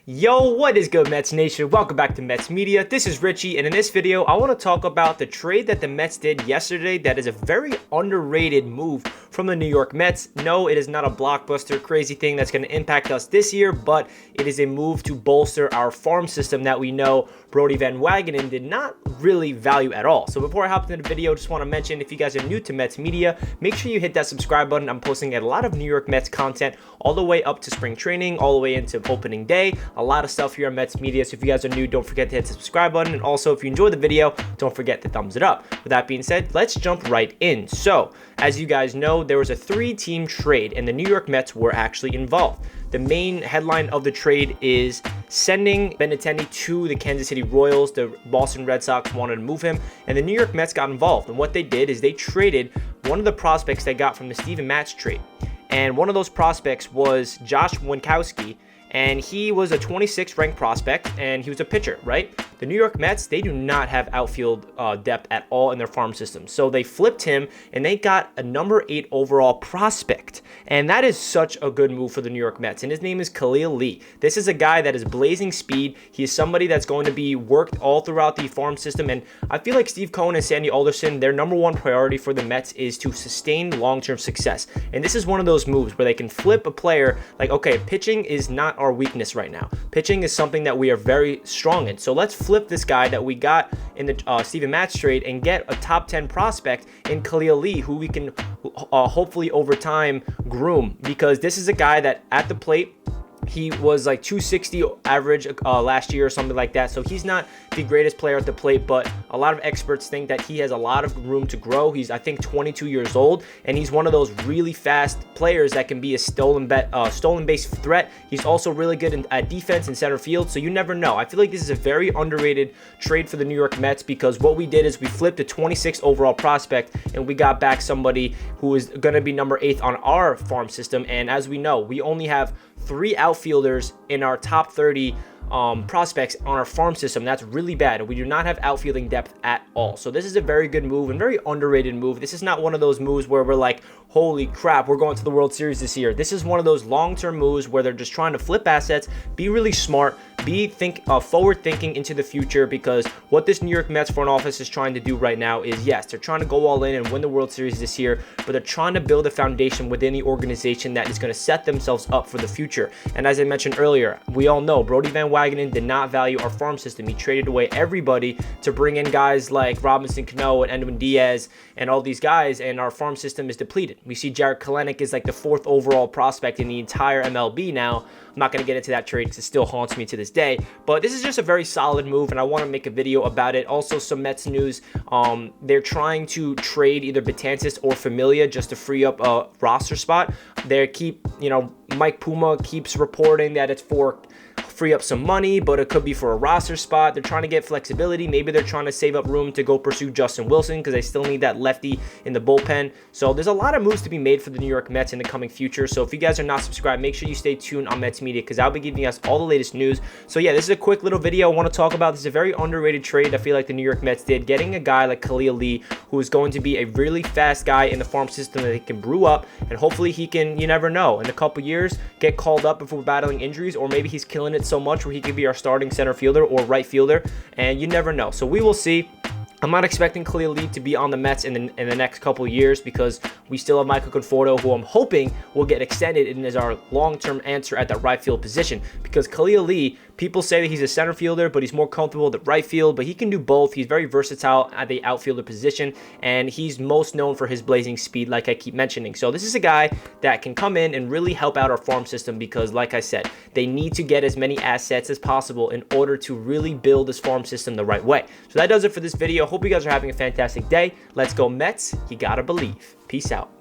Yo, what is good, Mets Nation? Welcome back to Mets Media. This is Richie, and in this video, I want to talk about the trade that the Mets did yesterday that is a very underrated move from the New York Mets. No, it is not a blockbuster crazy thing that's going to impact us this year, but it is a move to bolster our farm system that we know Brodie Van Wagenen did not really value at all. So before I hop into the video, just want to mention, if you guys are new to Mets Media, make sure you hit that subscribe button. I'm posting a lot of New York Mets content all the way up to spring training, all the way into opening day. A lot of stuff here on Mets Media. So if you guys are new, don't forget to hit the subscribe button. And also, if you enjoyed the video, don't forget to thumbs it up. With that being said, let's jump right in. So as you guys know, there was a 3-team trade and the New York Mets were actually involved. The main headline of the trade is sending Benintendi to the Kansas City Royals. The Boston Red Sox wanted to move him, and the New York Mets got involved. And what they did is they traded one of the prospects they got from the Steven Matz trade. And one of those prospects was Josh Winkowski, and he was a 26th ranked prospect, and he was a pitcher, right? The New York Mets, they do not have outfield depth at all in their farm system. So they flipped him, and they got a number 8 overall prospect. And that is such a good move for the New York Mets. And his name is Khalil Lee. This is a guy that is blazing speed. He is somebody that's going to be worked all throughout the farm system. And I feel like Steve Cohen and Sandy Alderson, their number one priority for the Mets is to sustain long-term success. And this is one of those moves where they can flip a player like, okay, pitching is not our weakness right now. Pitching is something that we are very strong in. So let's flip this guy that we got in the Steven Matz trade and get a top 10 prospect in Khalil Lee, who we can hopefully over time groom, because this is a guy that at the plate, he was like 260 average last year or something like that. So he's not the greatest player at the plate, but a lot of experts think that he has a lot of room to grow. He's, I think, 22 years old, and he's one of those really fast players that can be a stolen base threat. He's also really good at defense and center field, so you never know. I feel like this is a very underrated trade for the New York Mets, because what we did is we flipped a 26th overall prospect, and we got back somebody who is going to be number 8 on our farm system. And as we know, we only have 3 outfielders in our top 30 prospects on our farm system. That's really bad. We do not have outfielding depth at all. So this is a very good move and very underrated move. This is not one of those moves where we're like, holy crap, we're going to the World Series this year. This is one of those long-term moves where they're just trying to flip assets, be really smart, be forward thinking into the future, because what this New York Mets front office is trying to do right now is, yes, they're trying to go all in and win the World Series this year, but they're trying to build a foundation within the organization that is going to set themselves up for the future. And as I mentioned earlier, we all know Brodie Van Wagenen did not value our farm system. He traded away everybody to bring in guys like Robinson Cano and Edwin Diaz and all these guys, and our farm system is depleted. We see Jarred Kelenic is like the 4th overall prospect in the entire MLB now. I'm not going to get into that trade because it still haunts me to this day, but this is just a very solid move, and I want to make a video about it. Also, some Mets news. They're trying to trade either Betances or Familia just to free up a roster spot. Mike Puma keeps reporting that it's for free up some money, but it could be for a roster spot. They're trying to get flexibility. Maybe they're trying to save up room to go pursue Justin Wilson, because they still need that lefty in the bullpen. So there's a lot of moves to be made for the New York Mets in the coming future. So if you guys are not subscribed, make sure you stay tuned on Mets Media, because I'll be giving us all the latest news. So yeah, this is a quick little video I want to talk about. This is a very underrated trade I feel like the New York Mets did, getting a guy like Khalil Lee, who is going to be a really fast guy in the farm system that they can brew up, and hopefully he can, you never know, in a couple years get called up if we're battling injuries, or maybe he's killing it so much where he could be our starting center fielder or right fielder, and you never know. So we will see. I'm not expecting Khalil Lee to be on the Mets in the next couple of years, because we still have Michael Conforto, who I'm hoping will get extended and is our long-term answer at that right field position. Because Khalil Lee, people say that he's a center fielder, but he's more comfortable at the right field, but he can do both. He's very versatile at the outfielder position, and he's most known for his blazing speed, like I keep mentioning. So this is a guy that can come in and really help out our farm system, because like I said, they need to get as many assets as possible in order to really build this farm system the right way. So that does it for this video. Hope you guys are having a fantastic day. Let's go Mets. You gotta believe. Peace out.